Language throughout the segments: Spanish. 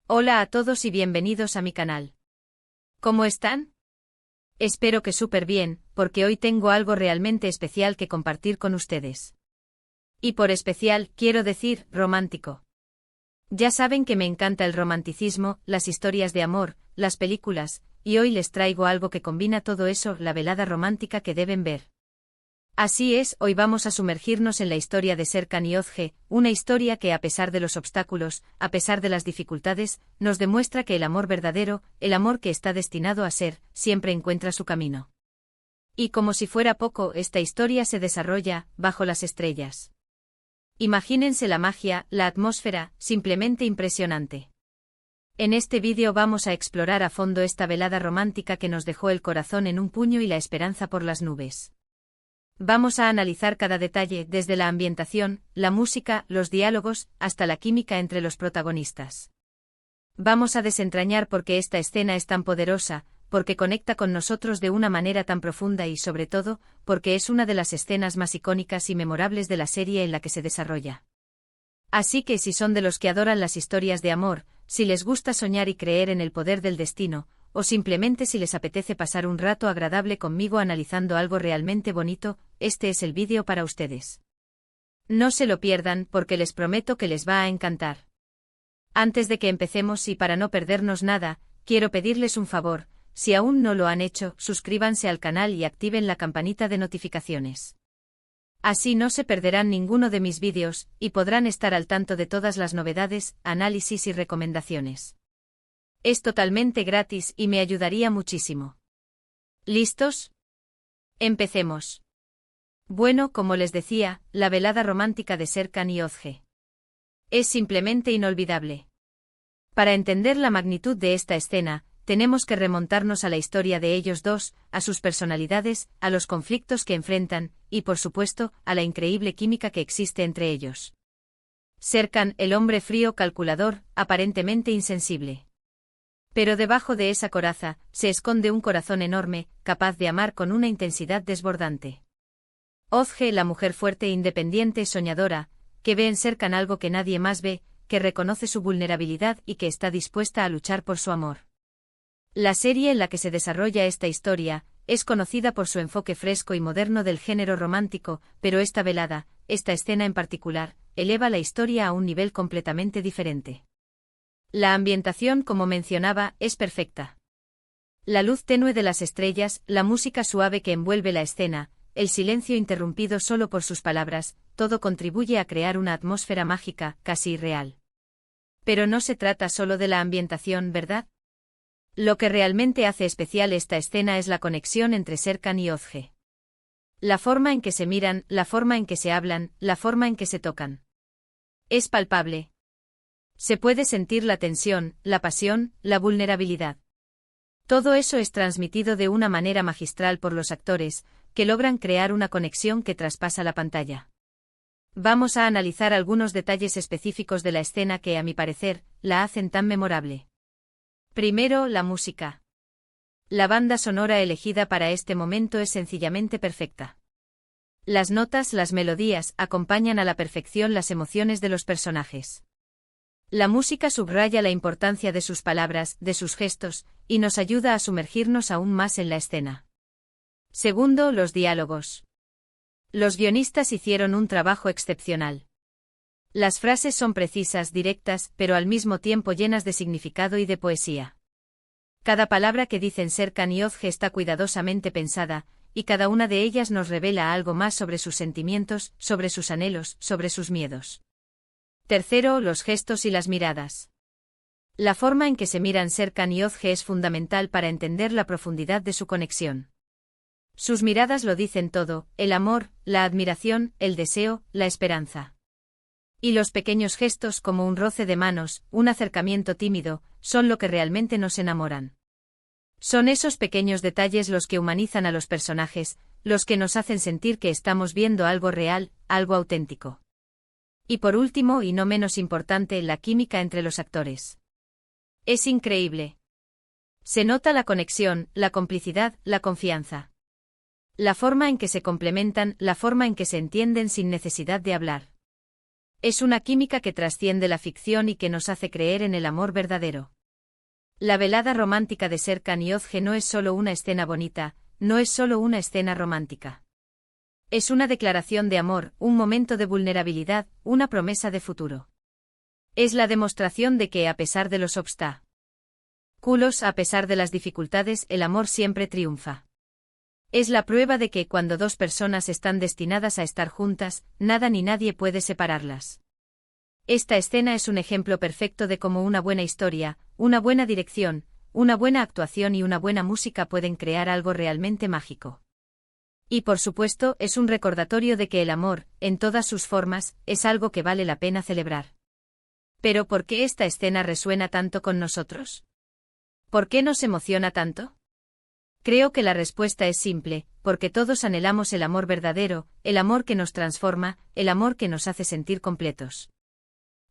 Hola a todos y bienvenidos a mi canal. ¿Cómo están? Espero que súper bien, porque hoy tengo algo realmente especial que compartir con ustedes. Y por especial, quiero decir, romántico. Ya saben que me encanta el romanticismo, las historias de amor, las películas, y hoy les traigo algo que combina todo eso, la velada romántica que deben ver. Así es, hoy vamos a sumergirnos en la historia de Serkan y Özge, una historia que a pesar de los obstáculos, a pesar de las dificultades, nos demuestra que el amor verdadero, el amor que está destinado a ser, siempre encuentra su camino. Y como si fuera poco, esta historia se desarrolla, bajo las estrellas. Imagínense la magia, la atmósfera, simplemente impresionante. En este vídeo vamos a explorar a fondo esta velada romántica que nos dejó el corazón en un puño y la esperanza por las nubes. Vamos a analizar cada detalle, desde la ambientación, la música, los diálogos, hasta la química entre los protagonistas. Vamos a desentrañar por qué esta escena es tan poderosa, porque conecta con nosotros de una manera tan profunda y, sobre todo, porque es una de las escenas más icónicas y memorables de la serie en la que se desarrolla. Así que si son de los que adoran las historias de amor, si les gusta soñar y creer en el poder del destino, o simplemente si les apetece pasar un rato agradable conmigo analizando algo realmente bonito, este es el vídeo para ustedes. No se lo pierdan porque les prometo que les va a encantar. Antes de que empecemos y para no perdernos nada, quiero pedirles un favor, si aún no lo han hecho, suscríbanse al canal y activen la campanita de notificaciones. Así no se perderán ninguno de mis vídeos, y podrán estar al tanto de todas las novedades, análisis y recomendaciones. Es totalmente gratis y me ayudaría muchísimo. ¿Listos? Empecemos. Bueno, como les decía, la velada romántica de Serkan y Özge. Es simplemente inolvidable. Para entender la magnitud de esta escena, tenemos que remontarnos a la historia de ellos dos, a sus personalidades, a los conflictos que enfrentan, y por supuesto, a la increíble química que existe entre ellos. Serkan, el hombre frío calculador, aparentemente insensible. Pero debajo de esa coraza, se esconde un corazón enorme, capaz de amar con una intensidad desbordante. Özge, la mujer fuerte e independiente, soñadora, que ve en Serkan algo que nadie más ve, que reconoce su vulnerabilidad y que está dispuesta a luchar por su amor. La serie en la que se desarrolla esta historia, es conocida por su enfoque fresco y moderno del género romántico, pero esta velada, esta escena en particular, eleva la historia a un nivel completamente diferente. La ambientación, como mencionaba, es perfecta. La luz tenue de las estrellas, la música suave que envuelve la escena, el silencio interrumpido solo por sus palabras, todo contribuye a crear una atmósfera mágica, casi irreal. Pero no se trata solo de la ambientación, ¿verdad? Lo que realmente hace especial esta escena es la conexión entre Serkan y Özge. La forma en que se miran, la forma en que se hablan, la forma en que se tocan. Es palpable. Se puede sentir la tensión, la pasión, la vulnerabilidad. Todo eso es transmitido de una manera magistral por los actores, que logran crear una conexión que traspasa la pantalla. Vamos a analizar algunos detalles específicos de la escena que, a mi parecer, la hacen tan memorable. Primero, la música. La banda sonora elegida para este momento es sencillamente perfecta. Las notas, las melodías, acompañan a la perfección las emociones de los personajes. La música subraya la importancia de sus palabras, de sus gestos, y nos ayuda a sumergirnos aún más en la escena. Segundo, los diálogos. Los guionistas hicieron un trabajo excepcional. Las frases son precisas, directas, pero al mismo tiempo llenas de significado y de poesía. Cada palabra que dicen Serkan y Özge está cuidadosamente pensada, y cada una de ellas nos revela algo más sobre sus sentimientos, sobre sus anhelos, sobre sus miedos. Tercero, los gestos y las miradas. La forma en que se miran Serkan y Özge es fundamental para entender la profundidad de su conexión. Sus miradas lo dicen todo, el amor, la admiración, el deseo, la esperanza. Y los pequeños gestos como un roce de manos, un acercamiento tímido, son lo que realmente nos enamoran. Son esos pequeños detalles los que humanizan a los personajes, los que nos hacen sentir que estamos viendo algo real, algo auténtico. Y por último y no menos importante, la química entre los actores. Es increíble. Se nota la conexión, la complicidad, la confianza. La forma en que se complementan, la forma en que se entienden sin necesidad de hablar. Es una química que trasciende la ficción y que nos hace creer en el amor verdadero. La velada romántica de Serkan y Özge no es solo una escena bonita, no es solo una escena romántica. Es una declaración de amor, un momento de vulnerabilidad, una promesa de futuro. Es la demostración de que, a pesar de los obstáculos, a pesar de las dificultades, el amor siempre triunfa. Es la prueba de que, cuando dos personas están destinadas a estar juntas, nada ni nadie puede separarlas. Esta escena es un ejemplo perfecto de cómo una buena historia, una buena dirección, una buena actuación y una buena música pueden crear algo realmente mágico. Y por supuesto, es un recordatorio de que el amor, en todas sus formas, es algo que vale la pena celebrar. Pero ¿por qué esta escena resuena tanto con nosotros? ¿Por qué nos emociona tanto? Creo que la respuesta es simple, porque todos anhelamos el amor verdadero, el amor que nos transforma, el amor que nos hace sentir completos.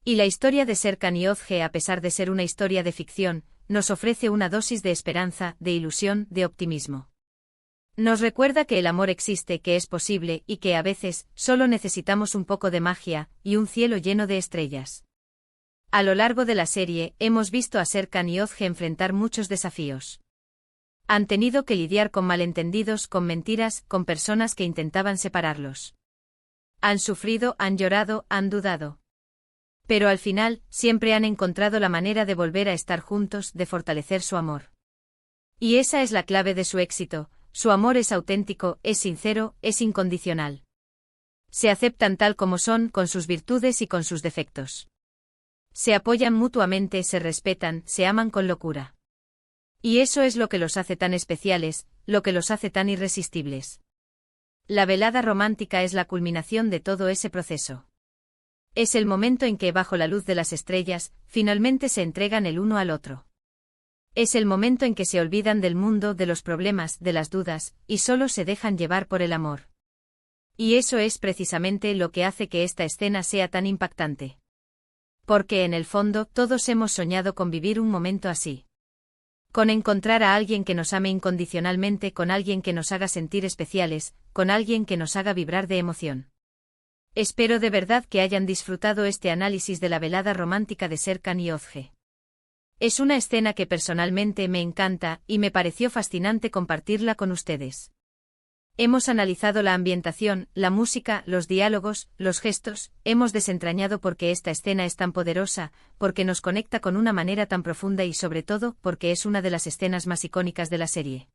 Y la historia de Serkan y Özge, a pesar de ser una historia de ficción, nos ofrece una dosis de esperanza, de ilusión, de optimismo. Nos recuerda que el amor existe, que es posible, y que a veces, solo necesitamos un poco de magia, y un cielo lleno de estrellas. A lo largo de la serie, hemos visto a Serkan y Özge enfrentar muchos desafíos. Han tenido que lidiar con malentendidos, con mentiras, con personas que intentaban separarlos. Han sufrido, han llorado, han dudado. Pero al final, siempre han encontrado la manera de volver a estar juntos, de fortalecer su amor. Y esa es la clave de su éxito, su amor es auténtico, es sincero, es incondicional. Se aceptan tal como son, con sus virtudes y con sus defectos. Se apoyan mutuamente, se respetan, se aman con locura. Y eso es lo que los hace tan especiales, lo que los hace tan irresistibles. La velada romántica es la culminación de todo ese proceso. Es el momento en que, bajo la luz de las estrellas, finalmente se entregan el uno al otro. Es el momento en que se olvidan del mundo, de los problemas, de las dudas, y solo se dejan llevar por el amor. Y eso es precisamente lo que hace que esta escena sea tan impactante. Porque en el fondo, todos hemos soñado con vivir un momento así. Con encontrar a alguien que nos ame incondicionalmente, con alguien que nos haga sentir especiales, con alguien que nos haga vibrar de emoción. Espero de verdad que hayan disfrutado este análisis de la velada romántica de Serkan y Özge. Es una escena que personalmente me encanta, y me pareció fascinante compartirla con ustedes. Hemos analizado la ambientación, la música, los diálogos, los gestos, hemos desentrañado por qué esta escena es tan poderosa, porque nos conecta con una manera tan profunda y sobre todo, porque es una de las escenas más icónicas de la serie.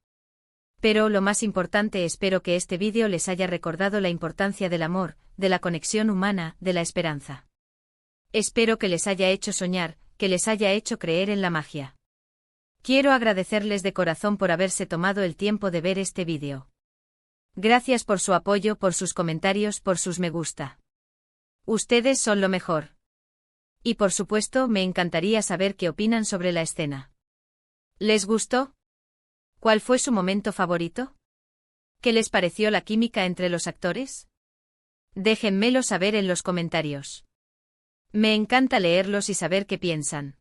Pero lo más importante, espero que este vídeo les haya recordado la importancia del amor, de la conexión humana, de la esperanza. Espero que les haya hecho soñar, que les haya hecho creer en la magia. Quiero agradecerles de corazón por haberse tomado el tiempo de ver este vídeo. Gracias por su apoyo, por sus comentarios, por sus me gusta. Ustedes son lo mejor. Y por supuesto, me encantaría saber qué opinan sobre la escena. ¿Les gustó? ¿Cuál fue su momento favorito? ¿Qué les pareció la química entre los actores? Déjenmelo saber en los comentarios. Me encanta leerlos y saber qué piensan.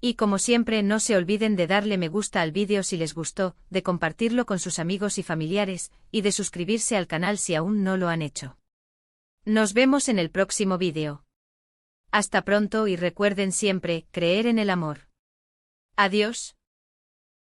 Y como siempre, no se olviden de darle me gusta al vídeo si les gustó, de compartirlo con sus amigos y familiares, y de suscribirse al canal si aún no lo han hecho. Nos vemos en el próximo vídeo. Hasta pronto y recuerden siempre, creer en el amor. Adiós.